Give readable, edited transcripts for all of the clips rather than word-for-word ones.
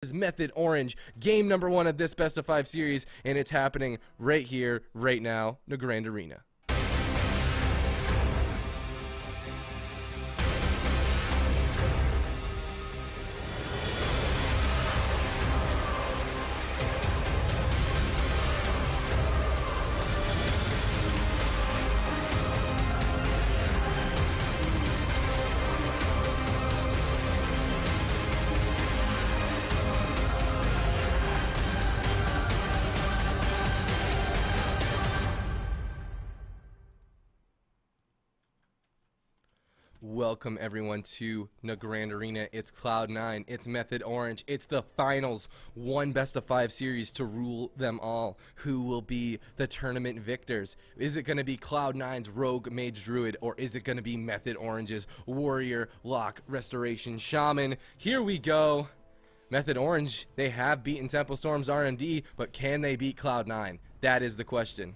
versus Method Orange. Game number 1 of this best of 5 series, and it's happening right here, right now, in the Grand Arena. Welcome everyone to the Grand Arena. It's Cloud9, it's Method Orange, it's the finals, one best of 5 series to rule them all. Who will be the tournament victors? Is it going to be Cloud9's Rogue Mage Druid, or is it going to be Method Orange's Warrior Lock Restoration Shaman? Here we go. Method Orange, they have beaten Tempo Storm's RMD, but can they beat Cloud9? That is the question.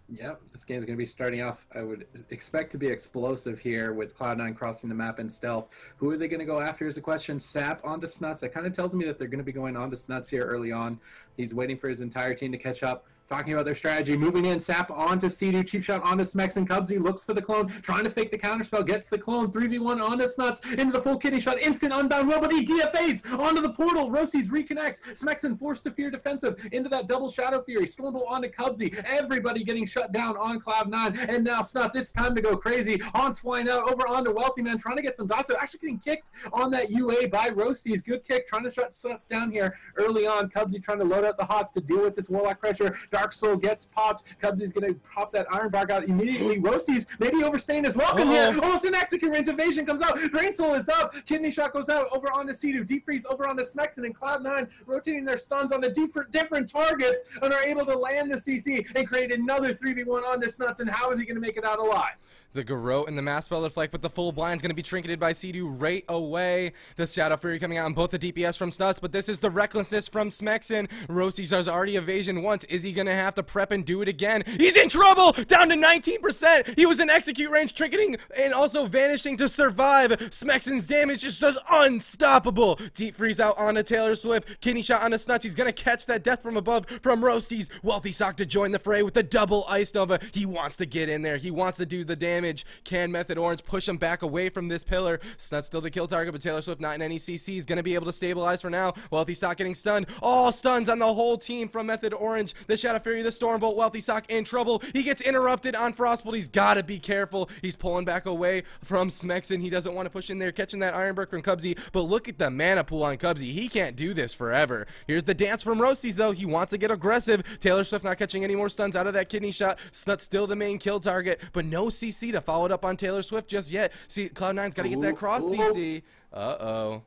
Yep, this game is going to be starting off, I would expect to be explosive here with Cloud9 crossing the map in stealth. Who are they going to go after is the question. Sap onto Snuts. That kind of tells me that they're going to be going on to Snuts here early on. He's waiting for his entire team to catch up. Talking about their strategy, moving in, Sap onto Sea-Doo, cheap shot onto Smex and Cubsy, looks for the clone, trying to fake the counterspell, gets the clone, 3v1 onto Snuts, into the full kidney shot, instant unbound will, but he DFAs onto the portal, Roasties reconnects, Smexen forced to fear defensive, into that double Shadow Fury, Stormbolt onto Cubsy, everybody getting shut down on Cloud9, and now Snuts, it's time to go crazy, Haunts flying out, over onto Wealthy Man, trying to get some dots, so actually getting kicked on that UA by Roasties, good kick, trying to shut Snuts down here early on, Cubsy trying to load out the Hots to deal with this Warlock pressure, Dark Soul gets popped. Cubsy's going to pop that Iron Bark out immediately. Roasties maybe overstaying his welcome here. Almost an execute range evasion comes out. Drain Soul is up. Kidney Shot goes out over onto Sea-Doo. Deep Freeze over onto Smexen, and Cloud9 rotating their stuns on the different targets and are able to land the CC and create another 3v1 on this Snuts. And how is he going to make it out alive? The Garrote and the Mass Spell deflect, but the full blind's going to be trinketed by Sea-Doo right away. The Shadow Fury coming out on both the DPS from Snuts, but this is the recklessness from Smexen. Roasties has already evasion once. Is he going to have to prep and do it again? He's in trouble! Down to 19%! He was in execute range, trinketing and also vanishing to survive. Smexen's damage is just unstoppable. Deep Freeze out onto Taylor Swift. Kidney Shot onto Snuts. He's going to catch that death from above from Roasties. Wealthy Sock to join the fray with the double Ice Nova. He wants to get in there. He wants to do the damage. Can Method Orange push him back away from this pillar? Snuts still the kill target, but Taylor Swift not in any CC. Is going to be able to stabilize for now. Wealthy Sock getting stunned. All stuns on the whole team from Method Orange. The Shadow Fury, the Stormbolt, Wealthy Sock in trouble. He gets interrupted on Frostbolt. He's got to be careful. He's pulling back away from Smexen. He doesn't want to push in there, catching that Ironberg from Cubsy, but look at the mana pool on Cubsy. He can't do this forever. Here's the dance from Roasties, though. He wants to get aggressive. Taylor Swift not catching any more stuns out of that Kidney Shot. Snuts still the main kill target, but no CC to follow it up on Taylor Swift just yet. See, Cloud9's got to get that cross CC. Uh-oh.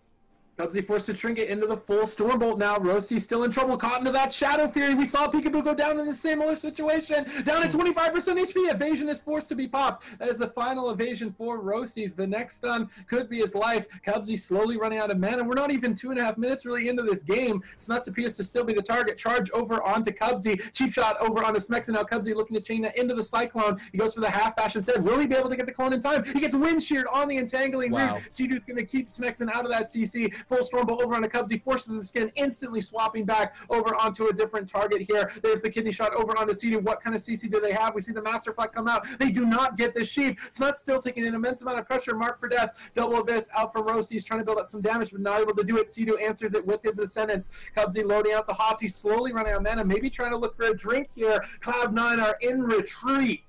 Cubsy forced to trinket into the full Stormbolt now. Roasty still in trouble, caught into that Shadow Fury. We saw Peekaboo go down in the similar situation. Down at 25% HP. Evasion is forced to be popped. That is the final evasion for Roasties. The next stun could be his life. Cubsy slowly running out of mana. We're not even 2.5 minutes really into this game. Snuts appears to still be the target. Charge over onto Cubsy. Cheap shot over onto Smex, and now Cubsy looking to chain that into the Cyclone. He goes for the half bash instead. Will he be able to get the clone in time? He gets wind sheared on the entangling root. Sea-Doo's going to keep Smexen out of that CC. Full Stormbolt over onto Cubsy, forces the skin, instantly swapping back over onto a different target here. There's the Kidney Shot over onto Sea-Doo. What kind of CC do they have? We see the Master Flag come out. They do not get the sheep. Snuts still taking an immense amount of pressure. Mark for death. Double Abyss out from Roasties, trying to build up some damage, but not able to do it. Sea-Doo answers it with his Ascendance. Cubsy loading out the Hots. He's slowly running out of mana, maybe trying to look for a drink here. Cloud9 are in retreat.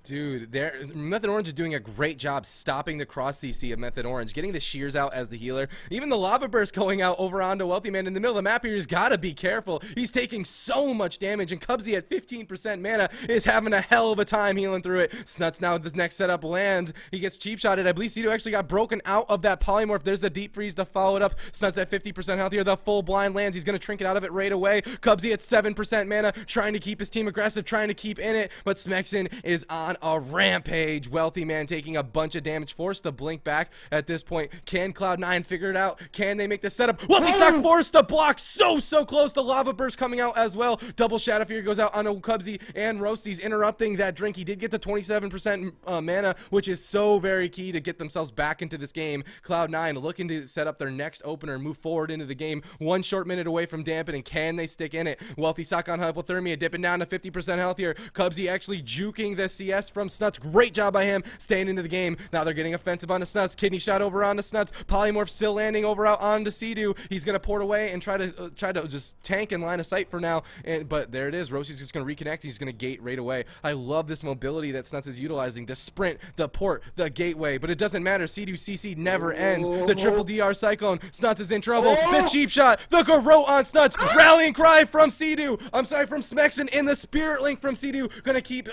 Dude, Method Orange is doing a great job stopping the cross CC of Method Orange, getting the shears out as the healer. Even the Lava Burst going out over onto Wealthy Man in the middle of the map here. He's got to be careful. He's taking so much damage, and Cubsy at 15% mana is having a hell of a time healing through it. Snuts now the next setup lands. He gets cheap shotted. I believe Sea-Doo actually got broken out of that polymorph. There's the Deep Freeze to follow it up. Snuts at 50% health here. The full blind lands. He's going to trinket out of it right away. Cubsy at 7% mana, trying to keep his team aggressive, trying to keep in it, but Smexen is on on a rampage. Wealthy Man taking a bunch of damage, forced to blink back at this point. Can Cloud9 figure it out? Can they make the setup? Wealthy Sock forced to block, so close. The Lava Burst coming out as well. Double Shadow Fury goes out on Cubsy, and Roasty's interrupting that drink. He did get to 27% mana, which is so very key to get themselves back into this game. Cloud9 looking to set up their next opener, move forward into the game. 1 short minute away from dampening. Can they stick in it? Wealthy Sock on hypothermia, dipping down to 50% health here. Cubsy actually juking the CS from Snuts. Great job by him staying into the game. Now they're getting offensive onto Snuts. Kidney shot over onto Snuts. Polymorph still landing over out onto Sea-Doo. He's gonna port away and try to just tank and line of sight for now. But there it is. Rosy's just gonna reconnect. He's gonna gate right away. I love this mobility that Snuts is utilizing. The sprint, the port, the gateway. But it doesn't matter. Sea-Doo CC never ends. The triple DR Cyclone. Snuts is in trouble. The cheap shot. The Garrote on Snuts. Rallying cry from Sea-Doo. I'm sorry, from Smexon in the Spirit Link from Sea-Doo. Gonna keep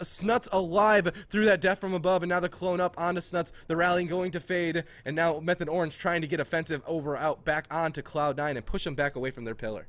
Snuts alive through that death from above. And now the clone up onto Snuts. The rallying going to fade. And now Method Orange trying to get offensive over out back onto Cloud9 and push them back away from their pillar.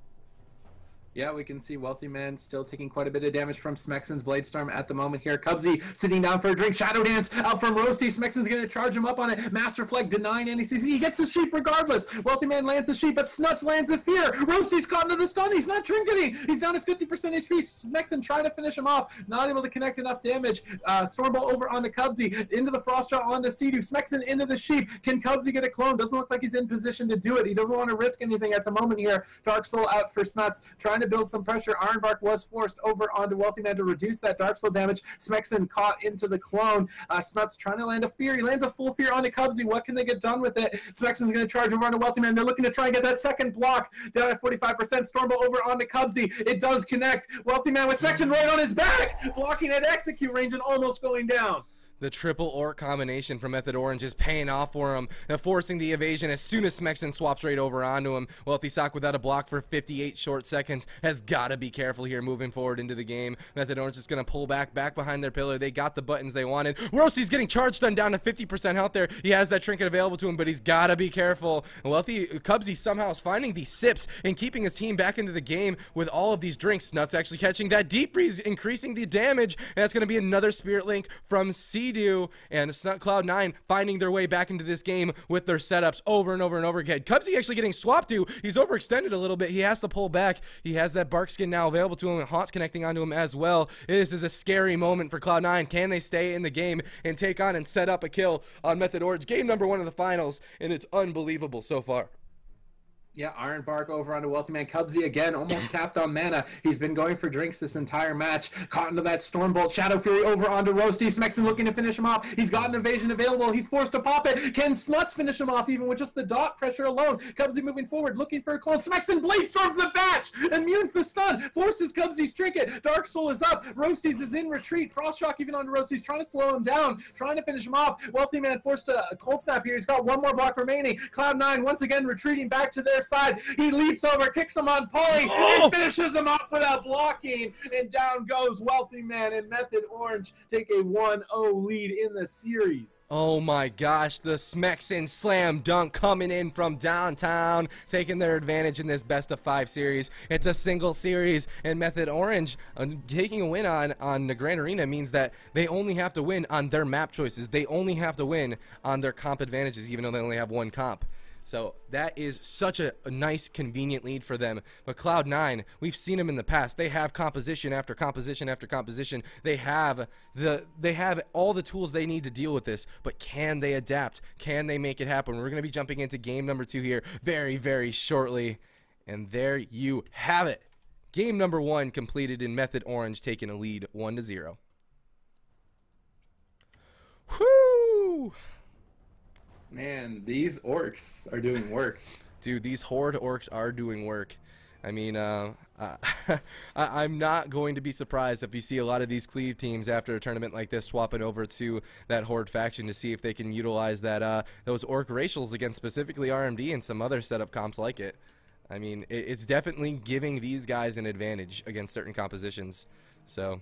Yeah, we can see Wealthy Man still taking quite a bit of damage from Smexon's Blade Storm at the moment here. Cubsy sitting down for a drink. Shadow Dance out from Roasty. Smexon's going to charge him up on it. Master Flag denying any CC. He gets the sheep regardless. Wealthy Man lands the sheep, but Snuts lands the fear. Roasty's caught into the stun. He's not trinketing. He's down to 50% HP. Smexon trying to finish him off. Not able to connect enough damage. Stormbolt over onto Cubsy. Into the Frost Jaw onto Sea-Doo. Smexon into the sheep. Can Cubsy get a clone? Doesn't look like he's in position to do it. He doesn't want to risk anything at the moment here. Dark Soul out for Snuts. Trying to build some pressure. Ironbark was forced over onto Wealthy Man to reduce that Dark Soul damage. Smexon caught into the clone. Snuts trying to land a fear. He lands a full fear onto Cubsy. What can they get done with it? Smexon's going to charge over onto Wealthy Man. They're looking to try and get that second block down at 45%. Stormbolt over onto Cubsy. It does connect. Wealthy Man with Smexon right on his back, blocking at execute range and almost going down. The triple orc combination from Method Orange is paying off for him, forcing the evasion as soon as Smexon swaps right over onto him. Wealthy Sock without a block for 58 short seconds has got to be careful here moving forward into the game. Method Orange is going to pull back behind their pillar. They got the buttons they wanted. Roasty's getting charged down to 50% health there. He has that trinket available to him, but he's got to be careful. Wealthy Cubsy somehow is finding these sips and keeping his team back into the game with all of these drinks. Snuts actually catching that deep breeze, increasing the damage, and that's going to be another Spirit Link from Sea-Doo, and Cloud9 finding their way back into this game with their setups over and over and over again. Cubsy actually getting swapped to. He's overextended a little bit. He has to pull back. He has that bark skin now available to him, and Haunts connecting onto him as well. This is a scary moment for Cloud9. Can they stay in the game and take on and set up a kill on Method Orange? Game number 1 of the finals, and it's unbelievable so far. Yeah, Ironbark over onto Wealthy Man. Cubsy again, almost tapped on mana. He's been going for drinks this entire match. Caught into that Stormbolt. Shadow Fury over onto Roasty. Smexon looking to finish him off. He's got an evasion available. He's forced to pop it. Can Snuts finish him off even with just the dot pressure alone? Cubsy moving forward, looking for a clone. Smexon Blade Storms the bash. Immunes the stun. Forces Cubsy's trinket. Dark Soul is up. Roasty's is in retreat. Frost Shock even onto Roasty's, trying to slow him down, trying to finish him off. Wealthy Man forced a cold snap here. He's got one more block remaining. Cloud9 once again retreating back to their side. He leaps over, kicks him on Poly, and finishes him off without blocking. And down goes Wealthy Man, and Method Orange take a 1-0 lead in the series. Oh my gosh, the Smexon slam dunk coming in from downtown, taking their advantage in this best of 5 series. It's a single series, and Method Orange taking a win on the Grand Arena means that they only have to win on their map choices. They only have to win on their comp advantages, even though they only have one comp. So that is such a nice, convenient lead for them. But Cloud9, we've seen them in the past. They have composition after composition after composition. They have all the tools they need to deal with this. But can they adapt? Can they make it happen? We're going to be jumping into game number 2 here very, very shortly. And there you have it. Game number 1 completed in Method Orange, taking a lead 1-0. Whoo! Man, these orcs are doing work. Dude, these horde orcs are doing work. I mean, I'm not going to be surprised if you see a lot of these Cleave teams after a tournament like this swapping over to that horde faction to see if they can utilize that those orc racials against specifically RMD and some other setup comps like it. I mean, it's definitely giving these guys an advantage against certain compositions. So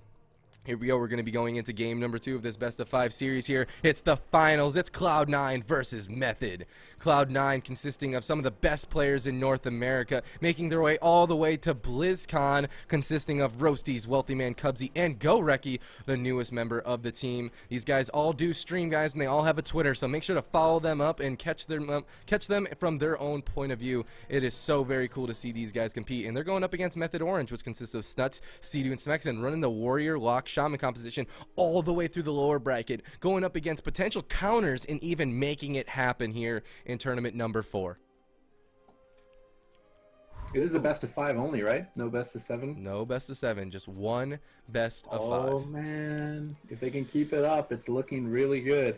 Here we go. We're going to be going into game number 2 of this best of 5 series here. It's the finals. It's Cloud9 versus Method. Cloud9 consisting of some of the best players in North America, making their way all the way to BlizzCon, consisting of Roasties, Wealthy Man, Cubsy, and GoReki, the newest member of the team. These guys all do stream, guys, and they all have a Twitter, so make sure to follow them up and catch them from their own point of view. It is so very cool to see these guys compete, and they're going up against Method Orange, which consists of Snuts, Sea-Doo, and Smexen, running the Warrior Lock Shaman composition all the way through the lower bracket, going up against potential counters and even making it happen here in tournament number 4. It is a best of 5 only, right? No best of 7? No best of 7, just one best of 5. Oh man, if they can keep it up, it's looking really good.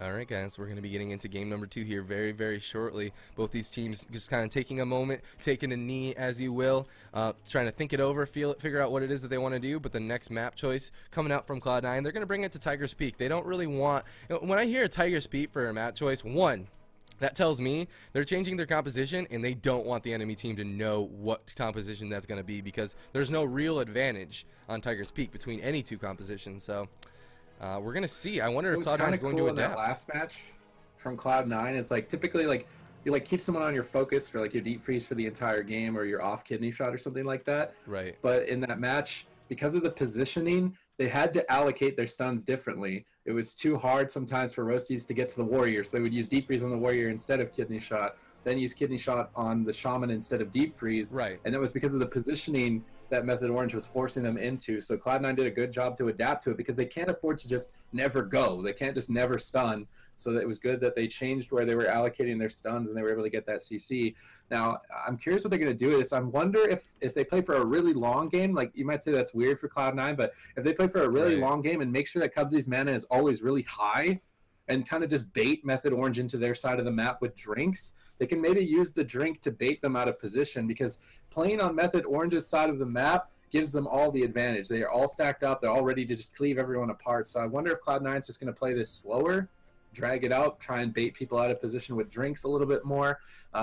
Alright guys, we're going to be getting into game number 2 here very, very shortly. Both these teams just kind of taking a moment, taking a knee as you will, trying to think it over, figure out what it is that they want to do. But the next map choice coming out from Cloud9, they're going to bring it to Tiger's Peak. They don't really want, when I hear Tiger's Peak for a map choice, one, that tells me they're changing their composition and they don't want the enemy team to know what composition that's going to be, because there's no real advantage on Tiger's Peak between any two compositions. So we're going to see. I wonder if Cloud9 is going to adapt. That last match from Cloud9 is like typically like you like keep someone on your focus for like your deep freeze for the entire game or your off kidney shot or something like that. Right. But in that match, because of the positioning, they had to allocate their stuns differently. It was too hard sometimes for Roasties to get to the Warrior, so they would use deep freeze on the Warrior instead of kidney shot, then use kidney shot on the Shaman instead of deep freeze. Right. And that was because of the positioning that Method Orange was forcing them into. So Cloud9 did a good job to adapt to it, because they can't afford to just never go. They can't just never stun. So it was good that they changed where they were allocating their stuns and they were able to get that CC. Now, I'm curious what they're going to do with this. I wonder if they play for a really long game, like you might say that's weird for Cloud9, but if they play for a really long game and make sure that Cubsy's mana is always really high and kind of just bait Method Orange into their side of the map with drinks, they can maybe use the drink to bait them out of position, because playing on Method Orange's side of the map gives them all the advantage. They are all stacked up. They're all ready to just cleave everyone apart. So I wonder if Cloud9 is just going to play this slower, drag it out, try and bait people out of position with drinks a little bit more,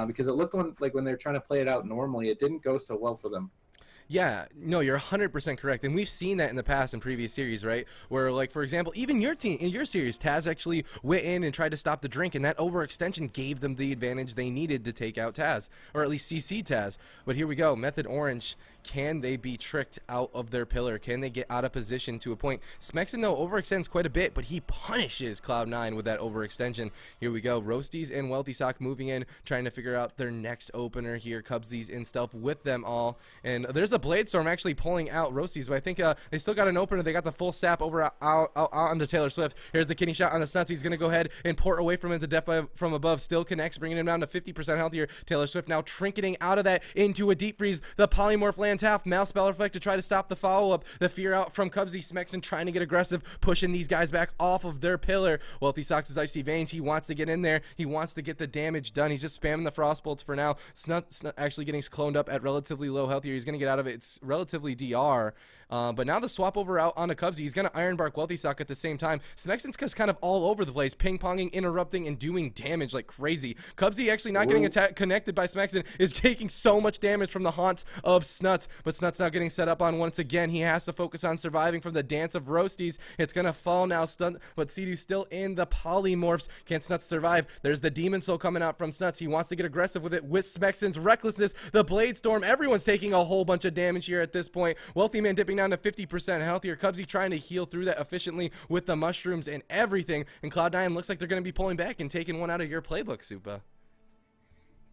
because it looked like when they were trying to play it out normally, it didn't go so well for them. Yeah, no, you're 100% correct, and we've seen that in the past in previous series, right? Where, like, for example, even your team in your series, Taz actually went in and tried to stop the drink, and that overextension gave them the advantage they needed to take out Taz, or at least CC Taz. But here we go, Method Orange. Can they be tricked out of their pillar? Can they get out of position to a point? Smexen, though, overextends quite a bit, but he punishes Cloud9 with that overextension. Here we go. Roasties and Wealthy Sock moving in, trying to figure out their next opener here. Cubsies in stealth with them all. And there's a Blade Storm actually pulling out Roasties, but I think they still got an opener. They got the full sap over out onto Taylor Swift. Here's the kidney shot on the Snuts. He's going to go ahead and port away from him to death from above. Still connects, bringing him down to 50% health here. Taylor Swift now trinketing out of that into a deep freeze. The polymorph lands half. Mouse Spell Reflect to try to stop the follow-up. The fear out from Cubsy. Smexen trying to get aggressive, pushing these guys back off of their pillar. Wealthy Socks' Icy Veins. He wants to get in there. He wants to get the damage done. He's just spamming the Frost Bolts for now. Snut actually getting cloned up at relatively low health here. He's going to get out of it. It's relatively DR. But now the swap over out onto Cubsy. He's going to Ironbark Wealthy Sock at the same time. Smexen's just kind of all over the place, ping-ponging, interrupting, and doing damage like crazy. Cubsy actually not getting connected by Smexen, is taking so much damage from the haunts of Snuts, but Snuts now getting set up on once again. He has to focus on surviving from the dance of Roasties. It's going to fall now, but Sea-Doo's still in the polymorphs. Can Snuts survive? There's the Demon Soul coming out from Snuts. He wants to get aggressive with it with Smexen's recklessness. The Blade Storm. Everyone's taking a whole bunch of damage here at this point. Wealthy Man dipping down to 50% health here. Cubsy trying to heal through that efficiently with the mushrooms and everything. And Cloud9 looks like they're going to be pulling back and taking one out of your playbook, Supa.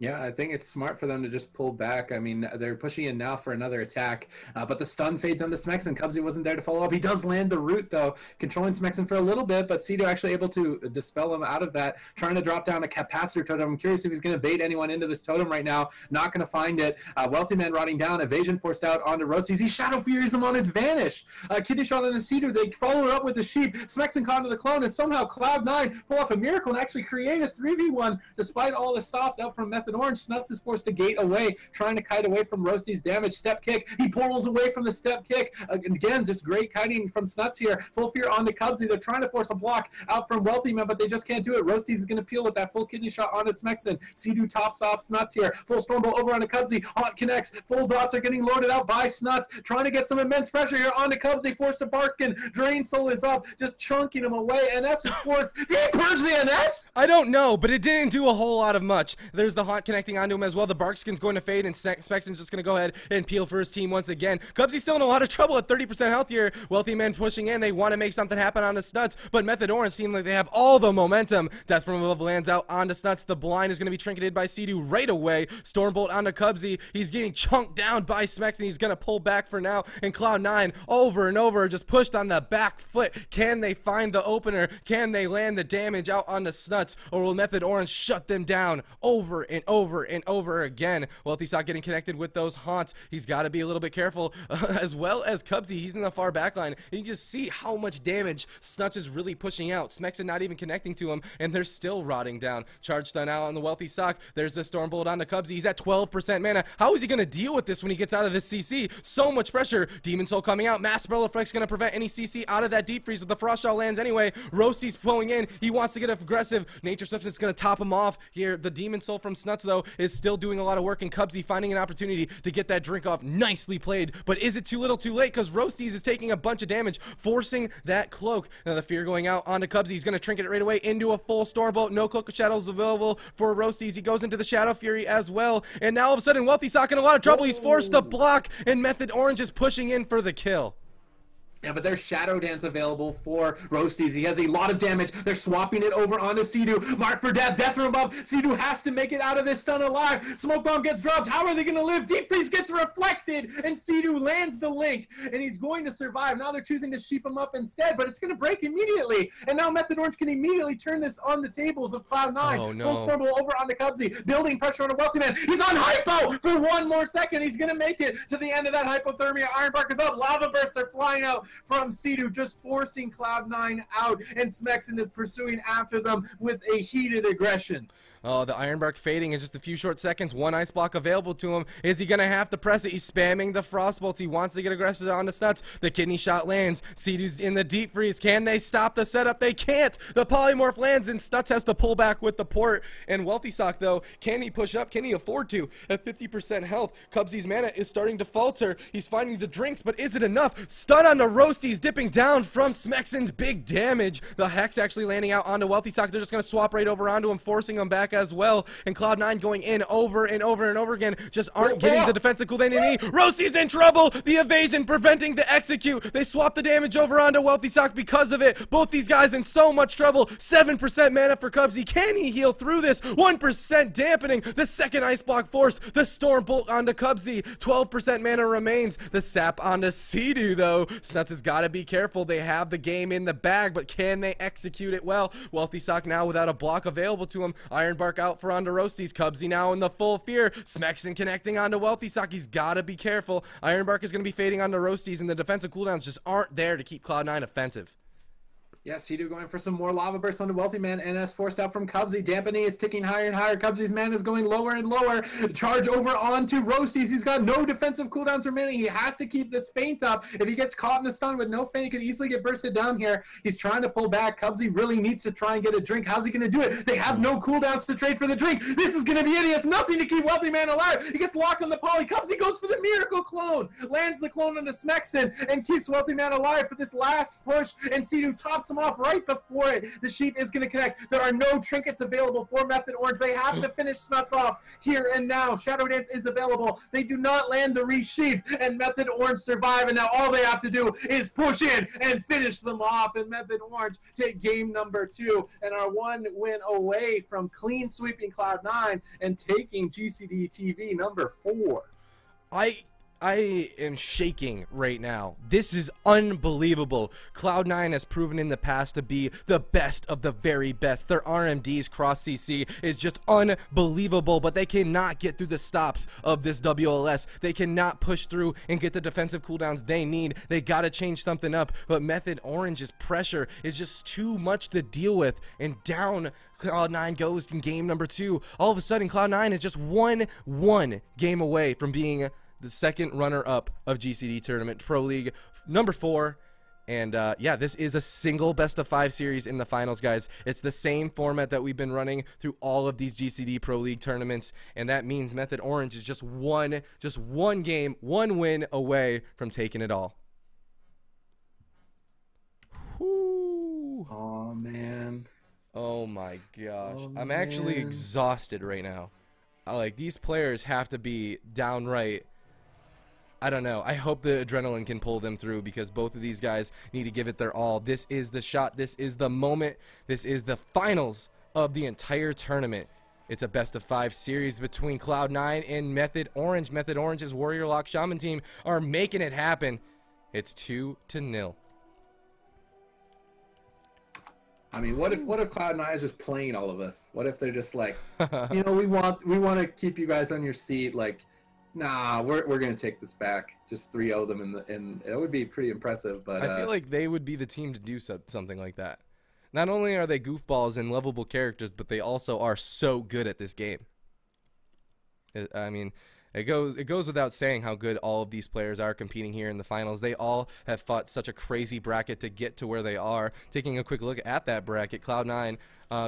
Yeah, I think it's smart for them to just pull back. I mean, they're pushing in now for another attack, but the stun fades on the Smexen. Cubsy wasn't there to follow up. He does land the root, though, controlling Smexen for a little bit, but Sea-Doo actually able to dispel him out of that, trying to drop down a capacitor totem. I'm curious if he's going to bait anyone into this totem right now. Not going to find it. Wealthy Man rotting down. Evasion forced out onto Roasties. He Shadow Furies him on his Vanish. Kidney shot on the Sea-Doo. They follow it up with the Sheep. Smexen caught into the clone, and somehow Cloud9 pull off a miracle and actually create a 3v1 despite all the stops out from Method Method Orange. Snuts is forced to gate away, trying to kite away from Roasty's damage. Step kick. He portals away from the step kick. Again, just great kiting from Snuts here. Full fear onto Cubsy. They're trying to force a block out from Wealthy Man, but they just can't do it. Roasty's is going to peel with that full kidney shot onto Smexen. Sea-Doo tops off Snuts here. Full Stormbolt over onto Cubsy. Haunt connects. Full dots are getting loaded out by Snuts. Trying to get some immense pressure here onto Cubsy. Forced to Barkskin. Drain Soul is up. Just chunking him away. NS is forced. Did he purge the NS? I don't know, but it didn't do a whole lot of much. There's the Haunt connecting onto him as well. The Barkskin's going to fade, and Smexen's just going to go ahead and peel for his team once again. Cubsy's still in a lot of trouble at 30% health here. Wealthy Man pushing in. They want to make something happen on the Snuts, but Method Orange seem like they have all the momentum. Death from above lands out onto Snuts. The blind is going to be trinketed by Sea-Doo right away. Stormbolt onto Cubsy. He's getting chunked down by Smexen. He's going to pull back for now, and Cloud9 over and over just pushed on the back foot. Can they find the opener? Can they land the damage out onto Snuts, or will Method Orange shut them down over and over and over again? Wealthy Sock getting connected with those haunts. He's got to be a little bit careful, as well as Cubsy. He's in the far back line. You can just see how much damage Snuts is really pushing out. Smexen not even connecting to him, and they're still rotting down. Charge stun out on the Wealthy Sock. There's the Stormbolt onto Cubsy. He's at 12% mana. How is he going to deal with this when he gets out of this CC? So much pressure. Demon Soul coming out. Mass Spell Effect's going to prevent any CC out of that deep freeze, with the Frost Jaw lands anyway. Roasty's pulling in. He wants to get aggressive. Nature Swiftness is going to top him off here. The Demon Soul from Snuts, though, is still doing a lot of work, and Cubsy finding an opportunity to get that drink off. Nicely played, but is it too little too late? Because Roasties is taking a bunch of damage, forcing that cloak. Now the fear going out onto Cubsy. He's going to trinket it right away into a full Stormbolt. No Cloak of Shadows available for Roasties. He goes into the Shadow Fury as well, and now all of a sudden Wealthy Sock in a lot of trouble. He's forced to block, and Method Orange is pushing in for the kill. Yeah, but there's Shadow Dance available for Roasties. He has a lot of damage. They're swapping it over onto Sea-Doo. Mark for death. Death from above. Sea-Doo has to make it out of this stun alive. Smoke Bomb gets dropped. How are they going to live? Deep Freeze gets reflected, and Sea-Doo lands the link, and he's going to survive. Now they're choosing to sheep him up instead, but it's going to break immediately. And now Method Orange can immediately turn this on the tables of Cloud9. Oh, no. Full Stormbolt over onto Cubsy. Building pressure on a Wealthy Man. He's on hypo for one more second. He's going to make it to the end of that hypothermia. Ironbark is up. Lava Bursts are flying out from Sea-Doo, just forcing Cloud9 out, and Smexen is pursuing after them with a heated aggression. Oh, the Ironbark fading in just a few short seconds. One ice block available to him. Is he going to have to press it? He's spamming the Frostbolts. He wants to get aggressive on the Snuts. The kidney shot lands. Sea-Doo's in the deep freeze. Can they stop the setup? They can't. The Polymorph lands, and Snuts has to pull back with the port. And Wealthy Sock, though, can he push up? Can he afford to? At 50% health, Cubsy's mana is starting to falter. He's finding the drinks, but is it enough? Stun on the Roasties, dipping down from Smexen's big damage. The Hex actually landing out onto Wealthy Sock. They're just going to swap right over onto him, forcing him back as well, and Cloud9 going in over and over and over again, just aren't getting the defensive cooldown they need. Roasty's in trouble. The evasion preventing the execute. They swap the damage over onto Wealthy Sock because of it. Both these guys in so much trouble. 7% mana for Cubsy. Can he heal through this? 1% dampening. The second ice block force. The Stormbolt onto Cubsy. 12% mana remains. The sap onto Sea-Doo, though. Snuts has got to be careful. They have the game in the bag, but can they execute it well? Wealthy Sock now without a block available to him. Ironbark out for onto Roasties. Cubsy now in the full fear. Smexen connecting onto Wealthy Sock. He's got to be careful. Ironbark is going to be fading onto Roasties, and the defensive cooldowns just aren't there to keep Cloud9 offensive. Yeah, Sea-Doo going for some more Lava Bursts on the Wealthy Man. NS forced out from Cubsy. Dampening is ticking higher and higher. Cubsy's mana is going lower and lower. Charge over onto Roasties. He's got no defensive cooldowns remaining. He has to keep this feint up. If he gets caught in a stun with no feint, he could easily get bursted down here. He's trying to pull back. Cubsy really needs to try and get a drink. How's he going to do it? They have no cooldowns to trade for the drink. This is going to be it. He has nothing to keep Wealthy Man alive. He gets locked on the poly. Cubsy goes for the Miracle Clone. Lands the clone onto Smexen and keeps Wealthy Man alive for this last push. And Sea-Doo tops him off right before it. The sheep is going to connect. There are no trinkets available for Method Orange. They have to finish Snuts off here and now. Shadow Dance is available. They do not land the resheep, and Method Orange survive, and now all they have to do is push in and finish them off, and Method Orange take game number 2 and are 1 win away from clean sweeping Cloud9 and taking GCD TV number 4. I am shaking right now. This is unbelievable. Cloud9 has proven in the past to be the best of the very best. Their RMDs cross CC is just unbelievable, but they cannot get through the stops of this WLS. They cannot push through and get the defensive cooldowns they need. They gotta change something up, but Method Orange's pressure is just too much to deal with, and down Cloud9 goes in game number 2. All of a sudden, Cloud9 is just one game away from being the second runner-up of GCD Tournament Pro League number 4. And yeah, this is a single best-of-5 series in the finals, guys. It's the same format that we've been running through all of these GCD Pro League tournaments, and that means Method Orange is just one game, one win away from taking it all. Whew. Oh man. Oh my gosh. Oh, I'm actually man. exhausted right now. Like, these players have to be downright, I don't know. I hope the adrenaline can pull them through, because both of these guys need to give it their all. This is the shot. This is the moment. This is the finals of the entire tournament. It's a best-of-5 series between Cloud9 and Method Orange. Method Orange's Warrior Lock Shaman team are making it happen. It's 2-0. I mean, what if Cloud9 is just playing all of us? What if they're just like, you know, we want to keep you guys on your seat. Like, nah, we're gonna take this back. Just 3-0 them, and it would be pretty impressive. But I feel like they would be the team to do something like that. Not only are they goofballs and lovable characters, but they also are so good at this game. I mean, it goes without saying how good all of these players are competing here in the finals. They all have fought such a crazy bracket to get to where they are. Taking a quick look at that bracket, Cloud9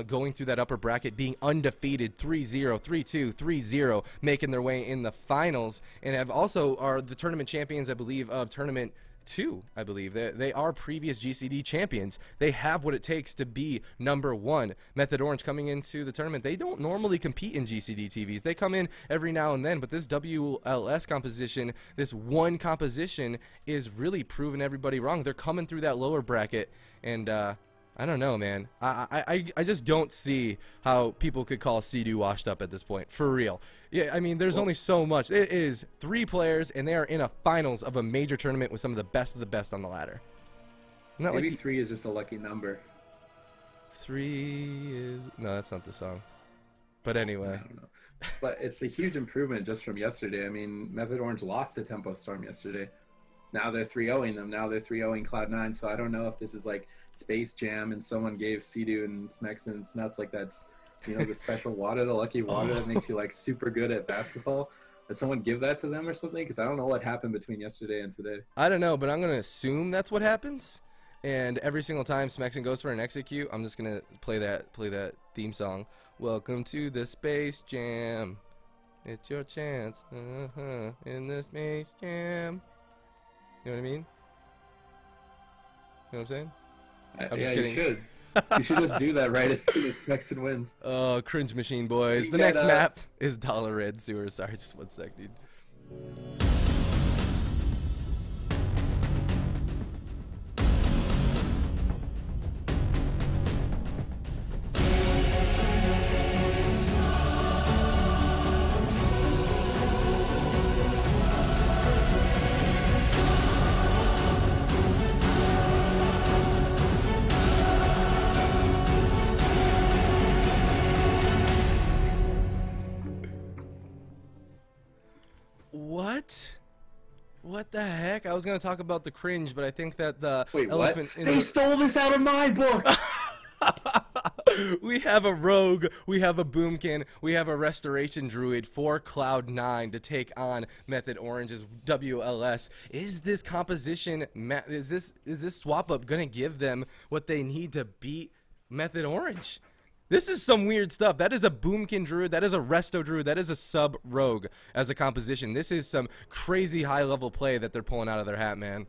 going through that upper bracket, being undefeated, 3-0, 3-2, 3-0, making their way in the finals, and have also are the tournament champions, I believe, of tournament 2, I believe. They are previous GCD champions. They have what it takes to be number 1. Method Orange coming into the tournament, they don't normally compete in GCD TVs. They come in every now and then, but this WLS composition, this one composition, is really proving everybody wrong. They're coming through that lower bracket, and I don't know, man. I just don't see how people could call Sea-Doo washed up at this point. For real. Yeah, I mean, there's only so much. It is 3 players, and they are in a finals of a major tournament with some of the best on the ladder. Not maybe like 3 is just a lucky number. 3 is... No, that's not the song. But anyway. I don't know. But it's a huge improvement just from yesterday. I mean, Method Orange lost to Tempo Storm yesterday. Now they're 3-0ing them. Now they're 3-0ing Cloud9. So I don't know if this is like Space Jam and someone gave Sea-Doo and Smexon and Snuts like that's, you know, the special water, the lucky water that makes you like super good at basketball. Did someone give that to them or something? Because I don't know what happened between yesterday and today. I don't know, but I'm going to assume that's what happens. And every single time Smexon goes for an execute, I'm just going to play that theme song. Welcome to the Space Jam. It's your chance in the Space Jam. You know what I mean? You know what I'm saying? I'm yeah, just kidding. you should. You should just do that right as soon as Smexon wins. Oh, cringe machine, boys. The next map is Dollar Red Sewer. Sorry, just 1 sec, dude. What the heck? I was gonna talk about the cringe, but I think that the elephant. What? They stole this out of my book. We have a rogue, we have a boomkin, we have a restoration druid for Cloud9 to take on Method Orange's WLS. Is this composition, is this swap up gonna give them what they need to beat Method Orange? This is some weird stuff. That is a Boomkin Druid. That is a Resto Druid. That is a Sub Rogue as a composition. This is some crazy high-level play that they're pulling out of their hat, man.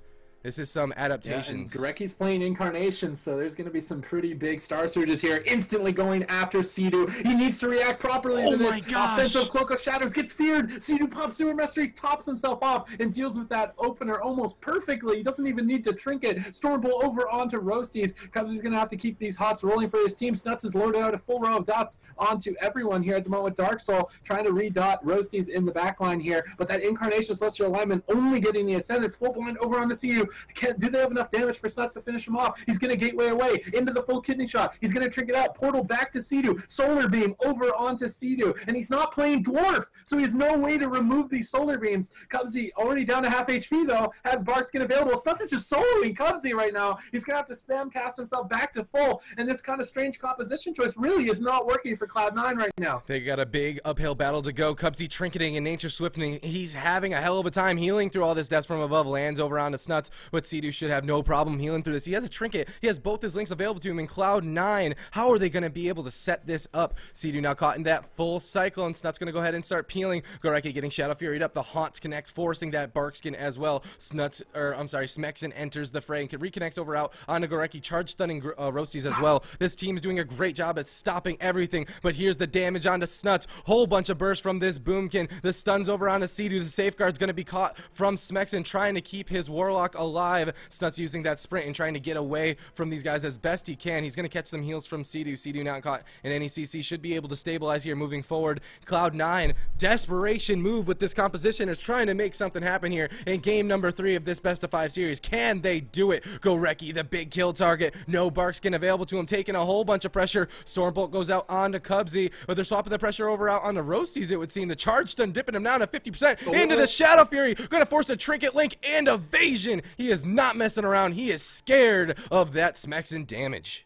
This is some adaptations. Yeah, and Garecki's playing Incarnation, so there's going to be some pretty big star surges here. Instantly going after Sea-Doo. He needs to react properly to this. Offensive Cloak of Shadows gets feared. Sea-Doo pops through a mastery, tops himself off, and deals with that opener almost perfectly. He doesn't even need to trinket. Stormbolt over onto Roasties. Cubsy's going to have to keep these hots rolling for his team. Snuts is loaded out a full row of dots onto everyone here at the moment with Dark Soul, trying to redot Roasties in the back line here. But that Incarnation Celestial Alignment only getting the Ascendance. Full blind over onto Sea-Doo. Do they have enough damage for Snuts to finish him off? He's going to gateway away into the full kidney shot. He's going to trinket out. Portal back to Sea-Doo. Solar Beam over onto Sea-Doo. And he's not playing Dwarf, so he has no way to remove these Solar Beams. Cubsy already down to half HP, though, has Barkskin available. Snuts is just soloing Cubsy right now. He's going to have to spam cast himself back to full, and this kind of strange composition choice really is not working for Cloud9 right now. They got a big uphill battle to go. Cubsy trinketing and Nature Swifting. He's having a hell of a time healing through all this death from above. Lands over onto Snuts, but Sea-Doo should have no problem healing through this. He has a trinket. He has both his links available to him in Cloud9. How are they going to be able to set this up? Sea-Doo now caught in that full cycle, and Snuts going to go ahead and start peeling. Gorecki getting Shadow Fury'd up. The Haunts connects, forcing that Barkskin as well. Smexen enters the fray and reconnects over out onto Gorecki, charge stunning Roasties as well. This team is doing a great job at stopping everything, but here's the damage onto Snuts. Whole bunch of bursts from this Boomkin. The stuns over onto Sea-Doo. The safeguard's going to be caught from Smexen, trying to keep his Warlock alive. Snuts using that sprint and trying to get away from these guys as best he can. He's going to catch some heals from Sea-Doo. Sea-Doo not caught in any CC. Should be able to stabilize here moving forward. Cloud9, desperation move with this composition, is trying to make something happen here in game number 3 of this best of 5 series. Can they do it? Gorecki, the big kill target. No Barkskin available to him, taking a whole bunch of pressure. Stormbolt goes out onto Cubsy, but they're swapping the pressure over out onto Roasties, it would seem. The charge stun dipping him down to 50% into the Shadow Fury. Gonna force a trinket link and evasion. He is not messing around. He is scared of that Smexen damage.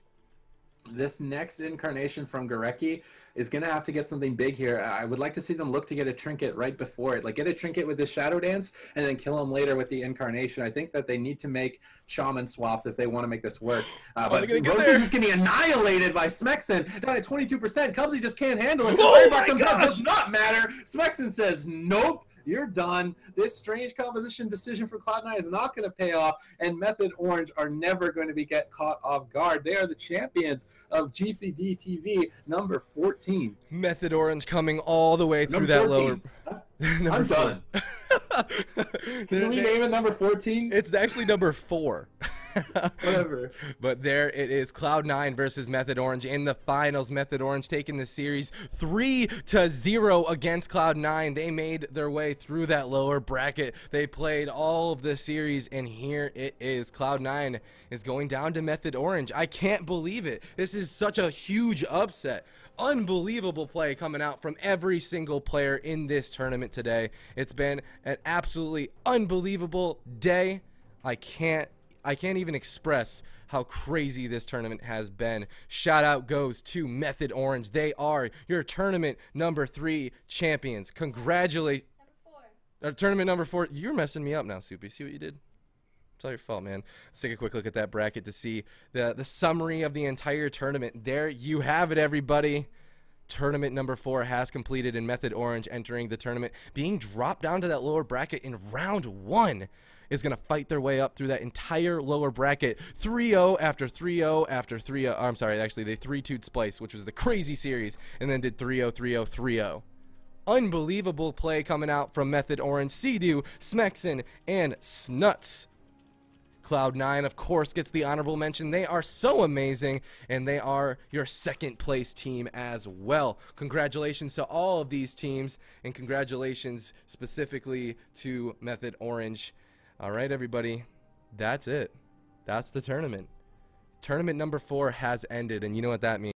This next incarnation from Gorecki is going to have to get something big here. I would like to see them look to get a trinket right before it. Like, get a trinket with the Shadow Dance and then kill him later with the incarnation. I think that they need to make Shaman swaps if they want to make this work. But Rose is just getting annihilated by Smexen. Down at 22%. Cubsy just can't handle it. Oh my comes gosh! up, does not matter. Smexen says, nope. You're done. This strange composition decision for Cloud9 is not going to pay off, and Method Orange are never going to get caught off guard. They are the champions of GCD TV number 14. Method Orange coming all the way through that lower. I'm done. Can we name it number 14? It's actually number 4. Whatever. But there it is, Cloud9 versus Method Orange in the finals. Method Orange taking the series 3-0 against Cloud9. They made their way through that lower bracket. They played all of the series, and here it is. Cloud9 is going down to Method Orange. I can't believe it. This is such a huge upset. Unbelievable play coming out from every single player in this tournament today. It's been an absolutely unbelievable day. I can't even express how crazy this tournament has been. Shout out goes to Method Orange. They are your tournament number 3 champions. Congratulations. Tournament number 4. You're messing me up now, Soupy. See what you did? It's all your fault, man. Let's take a quick look at that bracket to see the summary of the entire tournament. There you have it, everybody. Tournament number 4 has completed, and Method Orange entering the tournament, being dropped down to that lower bracket in round 1. Is going to fight their way up through that entire lower bracket. 3-0 after 3-0 after 3-0. I'm sorry, actually, they 3-2'd Splice, which was the crazy series, and then did 3-0, 3-0, 3-0. Unbelievable play coming out from Method Orange, Sea-Doo, Smexen, and Snuts. Cloud9, of course, gets the honorable mention. They are so amazing, and they are your second place team as well. Congratulations to all of these teams, and congratulations specifically to Method Orange. All right, everybody, that's it. That's the tournament. Tournament number 4 has ended, and you know what that means.